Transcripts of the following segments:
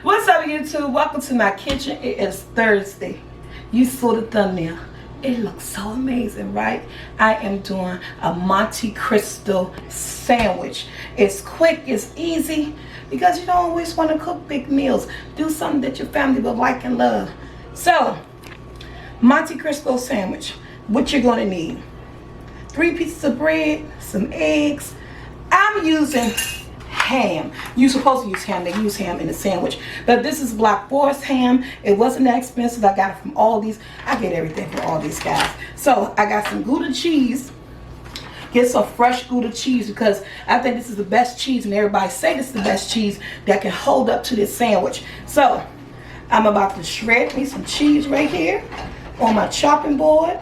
What's up, YouTube? Welcome to my kitchen. It is Thursday. You saw the thumbnail. It looks so amazing, right? I am doing a Monte Cristo sandwich. It's quick, it's easy, because you don't always want to cook big meals. Do something that your family will like and love. So, Monte Cristo sandwich. What you're going to need: 3 pieces of bread, some eggs. I'm using ham. You're supposed to use ham. They use ham in the sandwich, but this is Black Forest ham. It wasn't that expensive. I got it from Aldi's. I get everything from Aldi's, guys. So I got some Gouda cheese. Get some fresh Gouda cheese, because I think this is the best cheese, and everybody say this is the best cheese that can hold up to this sandwich. So I'm about to shred me some cheese right here on my chopping board,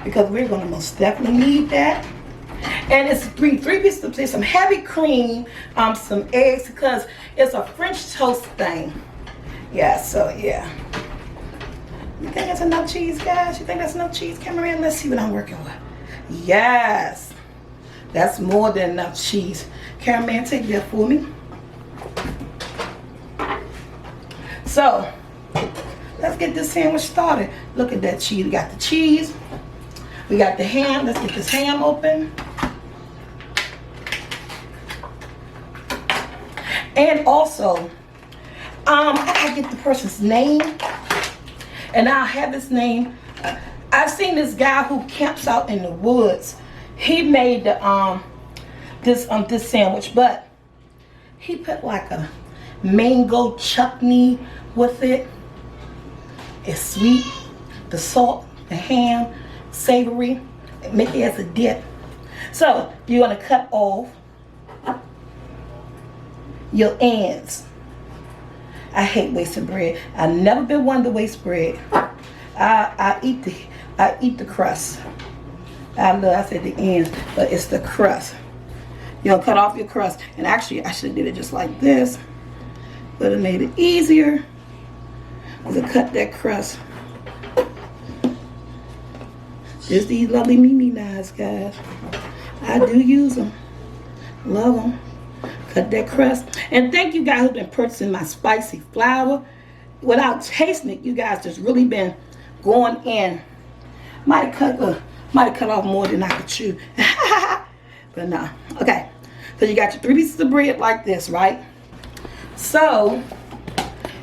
because we're going to most definitely need that. And it's three pieces of some heavy cream, some eggs, because it's a French toast thing. Yeah, so yeah. You think that's enough cheese, guys? You think that's enough cheese? Cameraman, let's see what I'm working with. Yes, that's more than enough cheese. Cameraman, take that for me. So let's get this sandwich started. Look at that cheese. We got the cheese. We got the ham. Let's get this ham open. And also, I gotta get the person's name, and I'll have his name. I've seen this guy who camps out in the woods. He made the this sandwich, but he put like a mango chutney with it. It's sweet, the salt, the ham, savory. Make it as a dip. So you're gonna cut off your ends. I hate wasting bread. I've never been one to waste bread. I eat the crust. I said the ends, but it's the crust. You're gonna cut off your crust. And actually, I should have did it just like this, but it made it easier to cut that crust. Just these lovely Mimi knives, guys. I do use them. Love them. Cut that crust. And thank you guys who've been purchasing my spicy flour. Without tasting it, you guys just really been going in. Might cut off more than I could chew. But no. Okay. So you got your 3 pieces of bread like this, right? So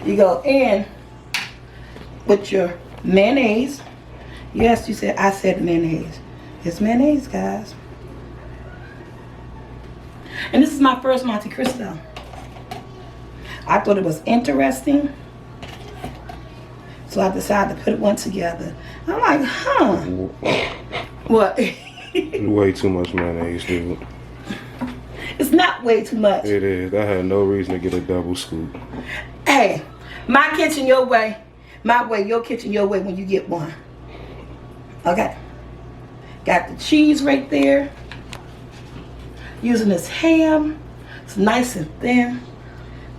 you go in with your mayonnaise. Yes, I said mayonnaise. It's mayonnaise, guys. And this is my first Monte Cristo. I thought it was interesting, so I decided to put one together. I'm like, huh? What? Way too much mayonnaise, dude. It's not way too much. It is. I had no reason to get a double scoop. Hey, my kitchen your way. My way, your kitchen your way when you get one. Okay. Got the cheese right there. Using this ham. It's nice and thin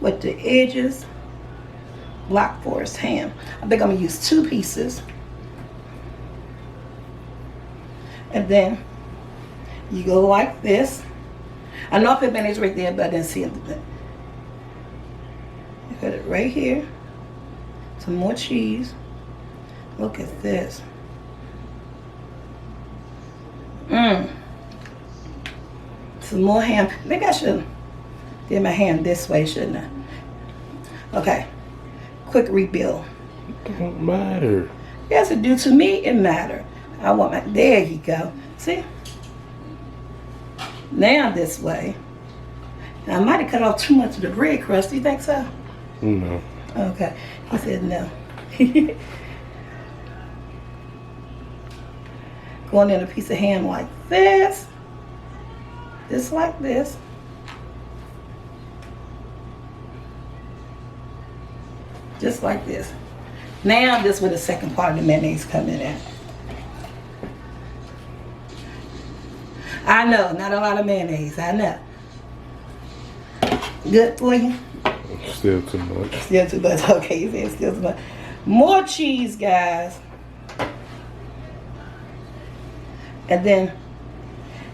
with the edges. Black Forest ham. I think I'm going to use 2 pieces. And then you go like this. I know I put mayonnaise right there, but I didn't see it. You put it right here. Some more cheese. Look at this. Some more ham. Maybe I should get my hand this way, shouldn't I? Okay. Quick rebuild. It don't matter. Yes, it do to me. It matter. I want my. There you go. See? Now this way. Now, I might have cut off too much of the bread crust. Do you think so? No. Okay. He said no. Going in a piece of ham like this. Just like this. Just like this. Now this is where the second part of the mayonnaise coming in. I know, not a lot of mayonnaise, I know. Good for you? Still too much. Still too much, okay, you said still too much. More cheese, guys. And then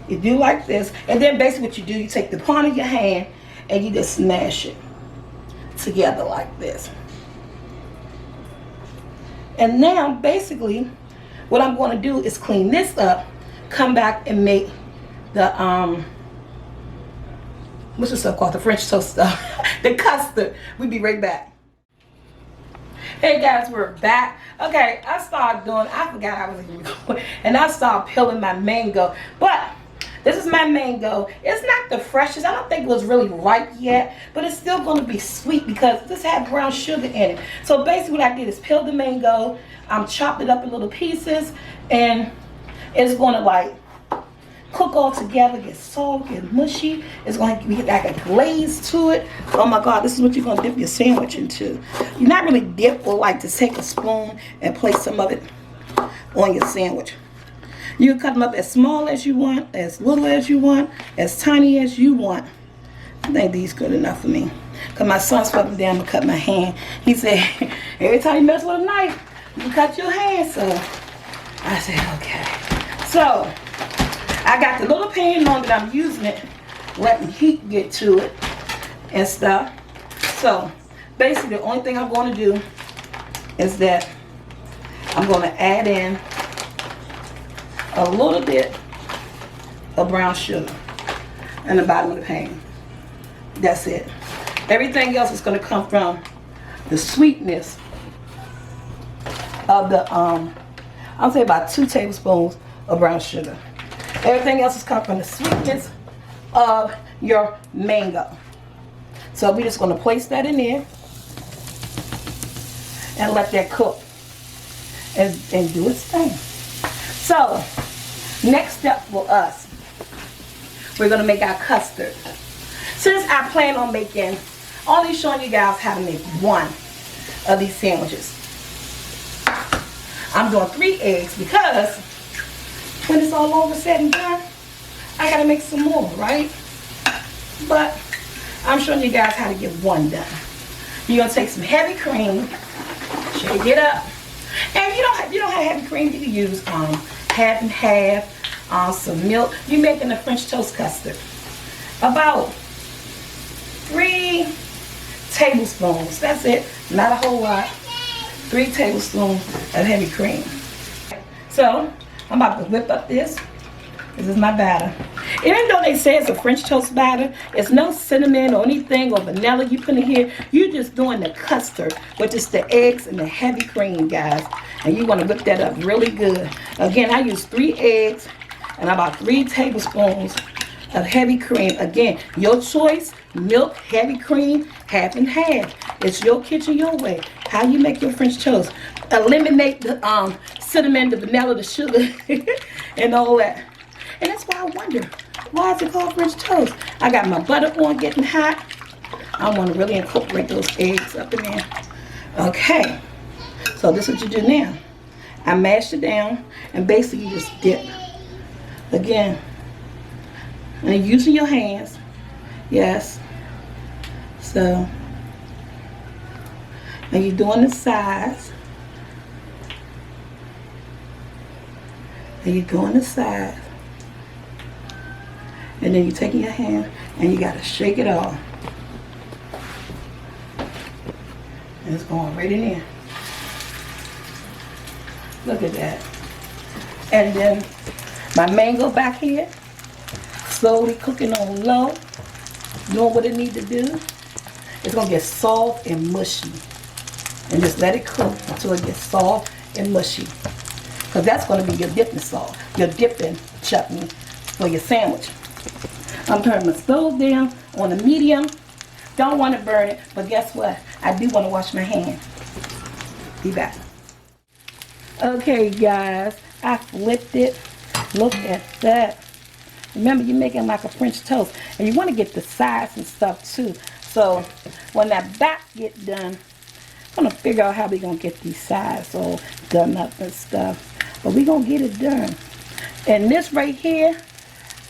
You do like this, and then basically what you do, you take the palm of your hand and you just smash it together like this. And now basically what I'm going to do is clean this up, come back and make the what's this stuff called, the French toast stuff, the custard. We'll be right back. Hey guys, we're back. Okay, I forgot I was even recording, and I started peeling my mango. But this is my mango. It's not the freshest. I don't think it was really ripe yet, but it's still going to be sweet because this had brown sugar in it. So basically what I did is peel the mango, chopped it up in little pieces, and it's going to like cook all together, get soft, get mushy. It's going to get like a glaze to it. Oh my God, this is what you're going to dip your sandwich into. You're not really dip, or like to take a spoon and place some of it on your sandwich. You can cut them up as small as you want, as little as you want, as tiny as you want. I think these good enough for me. Because my son swept them down to cut my hand. He said, every time you mess with a knife, you cut your hand. So I said, okay. So I got the little pan on that I'm using it, letting heat get to it and stuff. So basically the only thing I'm going to do is that I'm going to add in a little bit of brown sugar in the bottom of the pan. That's it. Everything else is going to come from the sweetness of the I'll say about 2 tablespoons of brown sugar. Everything else is coming from the sweetness of your mango. So we're just going to place that in there and let that cook and do its thing. So next step for us, we're going to make our custard. Since I plan on making, only showing you guys how to make one of these sandwiches. I'm doing 3 eggs because when it's all over said and done, I got to make some more, right? But I'm showing you guys how to get one done. You're going to take some heavy cream, shake it up. And if you don't have heavy cream, you can use half and half, some milk. You're making a French toast custard. About 3 tablespoons. That's it. Not a whole lot. 3 tablespoons of heavy cream. So I'm about to whip up this. This is my batter. Even though they say it's a French toast batter, it's no cinnamon or anything or vanilla you put in here. You're just doing the custard, which is the eggs and the heavy cream, guys. And you want to whip that up really good. Again, I use 3 eggs and about 3 tablespoons of heavy cream. Again, your choice, milk, heavy cream, half and half. It's your kitchen, your way. How you make your French toast. Eliminate the cinnamon, the vanilla, the sugar, and all that. And that's why I wonder, why is it called French toast? I got my butter on getting hot. I want to really incorporate those eggs up in there. Okay, so this is what you do now. I mash it down and basically you just dip. Again, and using your hands. Yes. So, and you're doing the sides. And you're doing the sides. And then you're taking your hand and you got to shake it off. And it's going right in there. Look at that. And then my mango back here, slowly cooking on low, doing what it needs to do. It's going to get soft and mushy. And just let it cook until it gets soft and mushy. Because that's going to be your dipping sauce, your dipping chutney for your sandwich. I'm turning my stove down on a medium. Don't want to burn it, but guess what? I do want to wash my hands. Be back. Okay, guys, I flipped it. Look at that. Remember, you're making like a French toast, and you want to get the sides and stuff too. So when that back get done, I'm gonna figure out how we're gonna get these sides all done up and stuff. But we're gonna get it done. And this right here,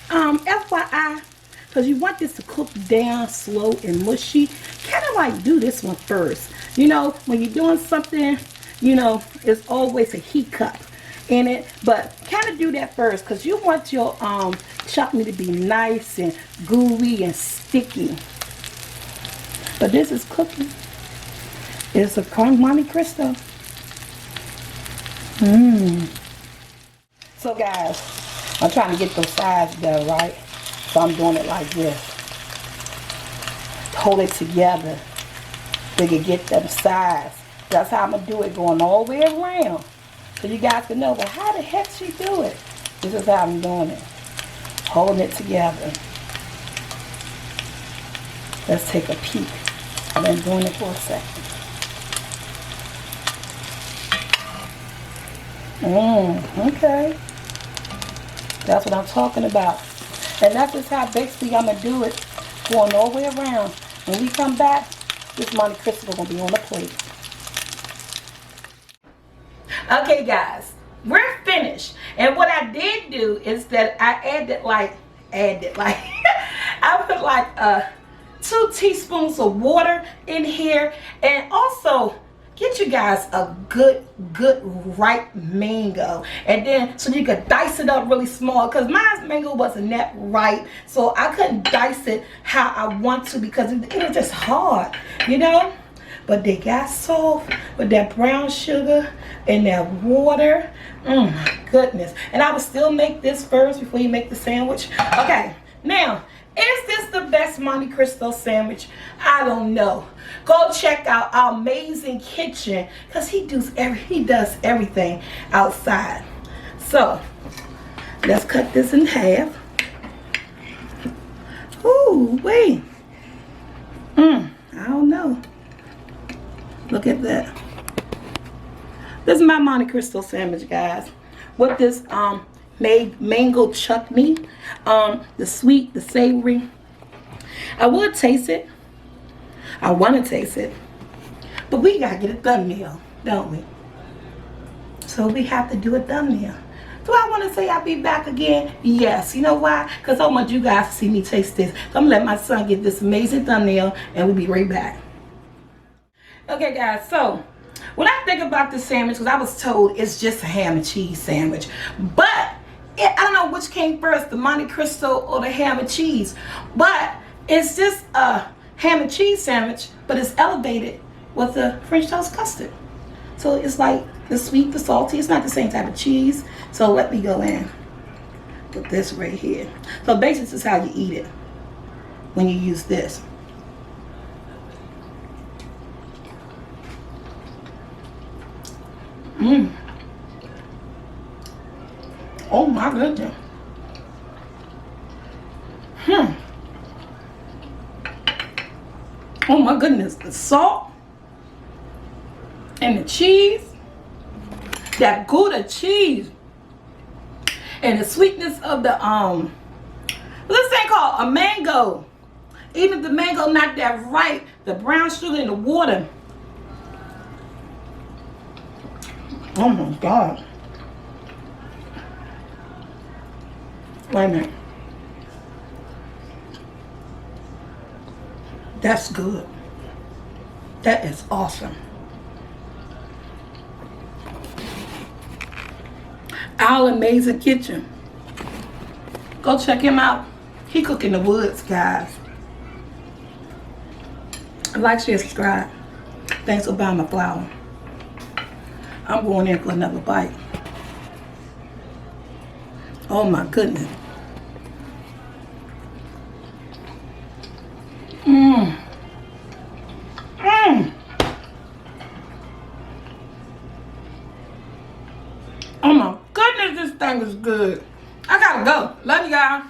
FYI, because you want this to cook down slow and mushy, kind of like do this one first. You know, when you're doing something, you know, it's always a heat cup. in it, but kind of do that first because you want your chutney to be nice and gooey and sticky. But this is cooking. It's a Monte Cristo. So guys, I'm trying to get those sides done, right? So I'm doing it like this. Hold it together so you can get them sides. That's how I'm going to do it, going all the way around. So you guys can know, well, how the heck she do it? This is how I'm doing it. Holding it together. Let's take a peek. I've been doing it for a second. Okay. That's what I'm talking about. And that's just how basically I'm going to do it, going all the way around. When we come back, this Monte Cristo is going to be on the plate. Okay guys, we're finished. And what I did do is that I added like I put like 2 teaspoons of water in here, and also get you guys a good ripe mango, and then so you could dice it up really small, because my mango wasn't that ripe, so I couldn't dice it how I want to because it was just hard, you know. But they got soft with that brown sugar and that water. My goodness. And I would still make this first before you make the sandwich. Okay, now, is this the best Monte Cristo sandwich? I don't know. Go check out our amazing kitchen, because he does everything outside. So, let's cut this in half. Ooh, wait. I don't know. Look at that. This is my Monte Cristo sandwich, guys. With this mango chutney, the sweet, the savory. I would taste it. I want to taste it. But we got to get a thumbnail, don't we? So we have to do a thumbnail. Do I want to say I'll be back again? Yes. You know why? Because I want you guys to see me taste this. So I'm going to let my son get this amazing thumbnail, and we'll be right back. Okay guys, so when I think about this sandwich, because I was told it's just a ham and cheese sandwich, but I don't know which came first, the Monte Cristo or the ham and cheese, but it's just a ham and cheese sandwich, but it's elevated with the French toast custard. So it's like the sweet, the salty. It's not the same type of cheese. So let me go in. Put this right here. So basically this is how you eat it when you use this. Oh my goodness. Oh my goodness. The salt and the cheese, that Gouda cheese, and the sweetness of the this thing called a mango. Even if the mango not that ripe, the brown sugar and the water. Oh my God. Wait a minute. That's good. That is awesome. Our amazing kitchen. Go check him out. He cook in the woods, guys. Like, share, subscribe. Thanks for buying my flour. I'm going in for another bite. Oh my goodness. Oh my goodness, this thing is good. I gotta go. Love you guys.